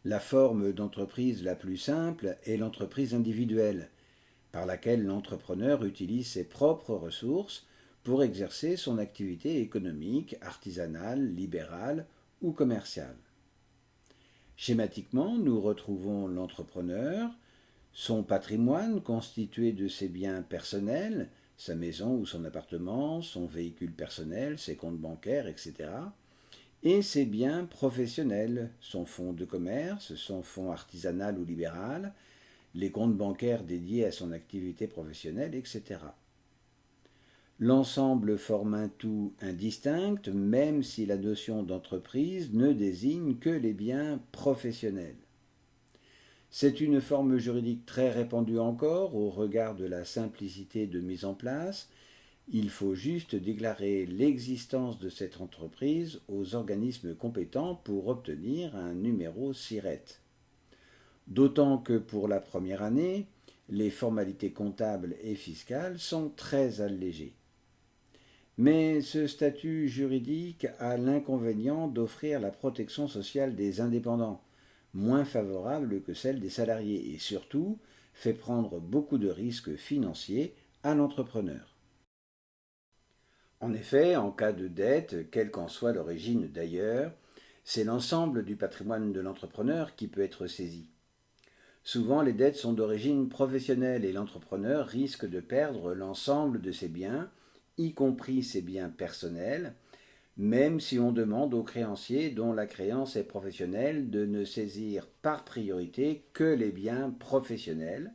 La forme d'entreprise la plus simple est l'entreprise individuelle, par laquelle l'entrepreneur utilise ses propres ressources pour exercer son activité économique, artisanale, libérale ou commerciale. Schématiquement, nous retrouvons l'entrepreneur, son patrimoine constitué de ses biens personnels, sa maison ou son appartement, son véhicule personnel, ses comptes bancaires, etc., et ses biens professionnels, son fonds de commerce, son fonds artisanal ou libéral, les comptes bancaires dédiés à son activité professionnelle, etc. L'ensemble forme un tout indistinct, même si la notion d'entreprise ne désigne que les biens professionnels. C'est une forme juridique très répandue encore au regard de la simplicité de mise en place. Il faut juste déclarer l'existence de cette entreprise aux organismes compétents pour obtenir un numéro SIRET. D'autant que pour la première année, les formalités comptables et fiscales sont très allégées. Mais ce statut juridique a l'inconvénient d'offrir la protection sociale des indépendants, moins favorable que celle des salariés, et surtout fait prendre beaucoup de risques financiers à l'entrepreneur. En effet, en cas de dette, quelle qu'en soit l'origine d'ailleurs, c'est l'ensemble du patrimoine de l'entrepreneur qui peut être saisi. Souvent, les dettes sont d'origine professionnelle et l'entrepreneur risque de perdre l'ensemble de ses biens, y compris ses biens personnels, même si on demande aux créanciers dont la créance est professionnelle de ne saisir par priorité que les biens professionnels,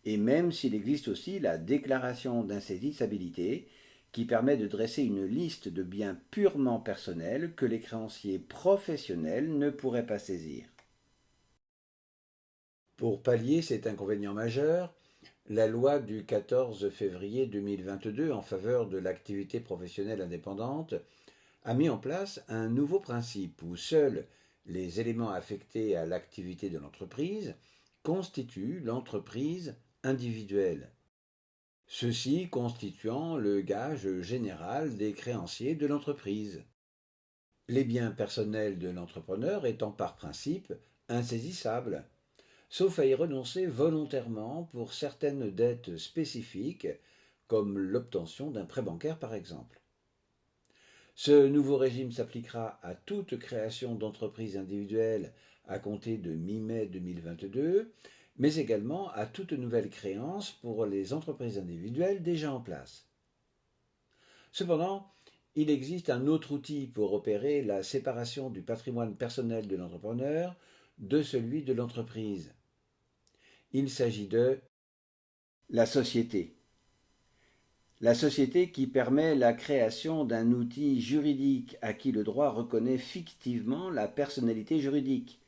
et même s'il existe aussi la déclaration d'insaisissabilité qui permet de dresser une liste de biens purement personnels que les créanciers professionnels ne pourraient pas saisir. Pour pallier cet inconvénient majeur, la loi du 14 février 2022 en faveur de l'activité professionnelle indépendante a mis en place un nouveau principe où seuls les éléments affectés à l'activité de l'entreprise constituent l'entreprise individuelle, ceci constituant le gage général des créanciers de l'entreprise. Les biens personnels de l'entrepreneur étant par principe insaisissables, sauf à y renoncer volontairement pour certaines dettes spécifiques, comme l'obtention d'un prêt bancaire par exemple. Ce nouveau régime s'appliquera à toute création d'entreprise individuelle à compter de mi-mai 2022, mais également à toute nouvelle créance pour les entreprises individuelles déjà en place. Cependant, il existe un autre outil pour opérer la séparation du patrimoine personnel de l'entrepreneur de celui de l'entreprise. Il s'agit de la société. La société qui permet la création d'un outil juridique à qui le droit reconnaît fictivement la personnalité juridique.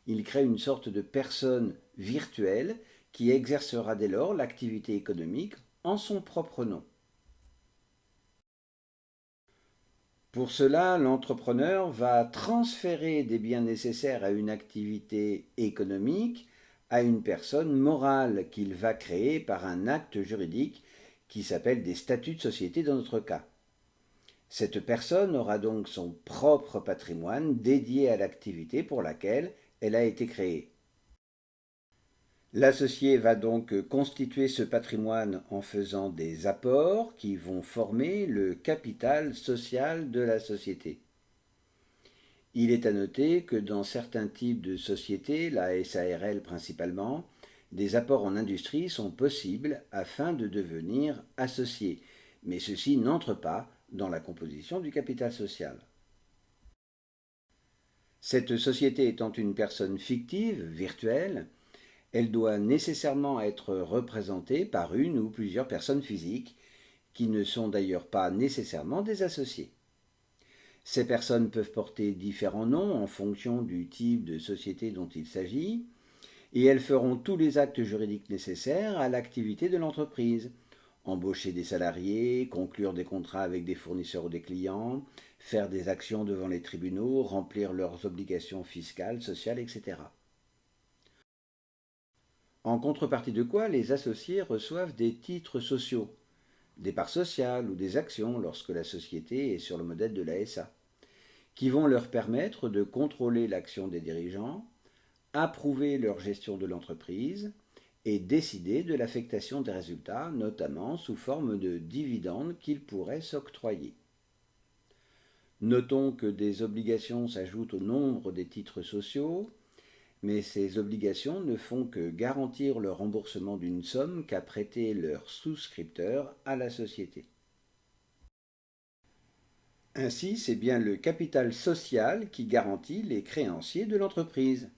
Il crée une sorte de personne virtuelle qui exercera dès lors l'activité économique en son propre nom. Pour cela, l'entrepreneur va transférer des biens nécessaires à une activité économique à une personne morale qu'il va créer par un acte juridique qui s'appelle des statuts de société dans notre cas. Cette personne aura donc son propre patrimoine dédié à l'activité pour laquelle elle a été créée. L'associé va donc constituer ce patrimoine en faisant des apports qui vont former le capital social de la société. Il est à noter que dans certains types de sociétés, la SARL principalement, des apports en industrie sont possibles afin de devenir associé, mais ceci n'entre pas dans la composition du capital social. Cette société étant une personne fictive, virtuelle, elle doit nécessairement être représentée par une ou plusieurs personnes physiques, qui ne sont d'ailleurs pas nécessairement des associés. Ces personnes peuvent porter différents noms en fonction du type de société dont il s'agit, et elles feront tous les actes juridiques nécessaires à l'activité de l'entreprise. Embaucher des salariés, conclure des contrats avec des fournisseurs ou des clients, faire des actions devant les tribunaux, remplir leurs obligations fiscales, sociales, etc. En contrepartie de quoi, les associés reçoivent des titres sociaux, des parts sociales ou des actions lorsque la société est sur le modèle de la SA, qui vont leur permettre de contrôler l'action des dirigeants, approuver leur gestion de l'entreprise et décider de l'affectation des résultats, notamment sous forme de dividendes qu'ils pourraient s'octroyer. Notons que des obligations s'ajoutent au nombre des titres sociaux, mais ces obligations ne font que garantir le remboursement d'une somme qu'a prêtée leur souscripteur à la société. Ainsi, c'est bien le capital social qui garantit les créanciers de l'entreprise,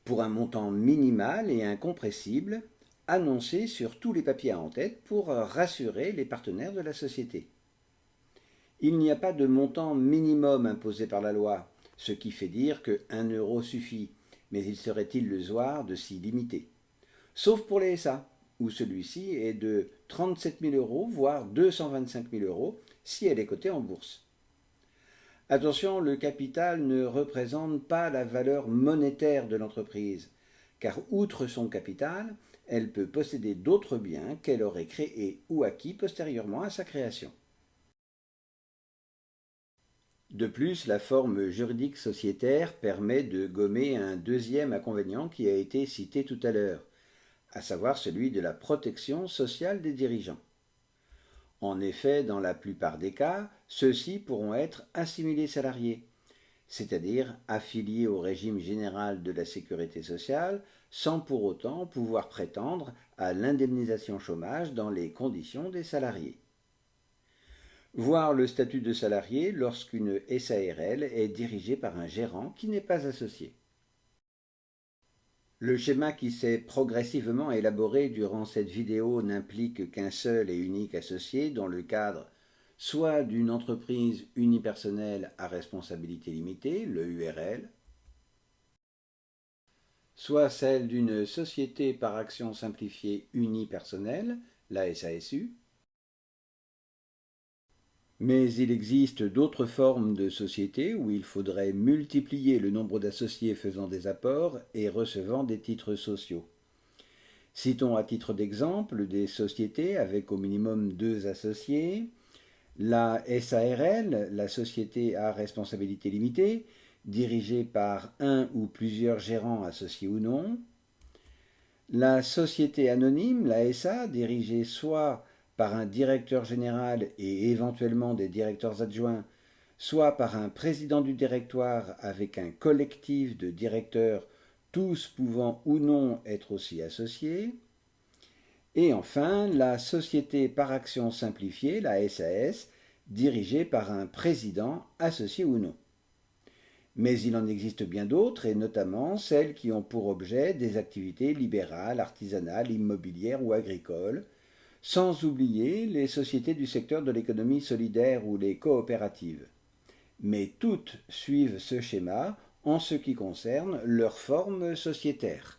pour un montant minimal et incompressible, annoncé sur tous les papiers à en-tête pour rassurer les partenaires de la société. Il n'y a pas de montant minimum imposé par la loi, ce qui fait dire que 1 euro suffit, mais il serait illusoire de s'y limiter. Sauf pour les SA, où celui-ci est de 37 000 euros, voire 225 000 euros, si elle est cotée en bourse. Attention, le capital ne représente pas la valeur monétaire de l'entreprise, car outre son capital, elle peut posséder d'autres biens qu'elle aurait créés ou acquis postérieurement à sa création. De plus, la forme juridique sociétaire permet de gommer un deuxième inconvénient qui a été cité tout à l'heure, à savoir celui de la protection sociale des dirigeants. En effet, dans la plupart des cas, ceux-ci pourront être assimilés salariés, c'est-à-dire affiliés au régime général de la sécurité sociale, sans pour autant pouvoir prétendre à l'indemnisation chômage dans les conditions des salariés. Voir le statut de salarié lorsqu'une SARL est dirigée par un gérant qui n'est pas associé. Le schéma qui s'est progressivement élaboré durant cette vidéo n'implique qu'un seul et unique associé dans le cadre soit d'une entreprise unipersonnelle à responsabilité limitée, le URL, soit celle d'une société par action simplifiée unipersonnelle, la SASU, mais il existe d'autres formes de sociétés où il faudrait multiplier le nombre d'associés faisant des apports et recevant des titres sociaux. Citons à titre d'exemple des sociétés avec au minimum 2 associés, la SARL, la société à responsabilité limitée, dirigée par un ou plusieurs gérants associés ou non, la société anonyme, la SA, dirigée soit par un directeur général et éventuellement des directeurs adjoints, soit par un président du directoire avec un collectif de directeurs, tous pouvant ou non être aussi associés. Et enfin, la société par action simplifiée, la SAS, dirigée par un président associé ou non. Mais il en existe bien d'autres, et notamment celles qui ont pour objet des activités libérales, artisanales, immobilières ou agricoles, sans oublier les sociétés du secteur de l'économie solidaire ou les coopératives. Mais toutes suivent ce schéma en ce qui concerne leur forme sociétaire.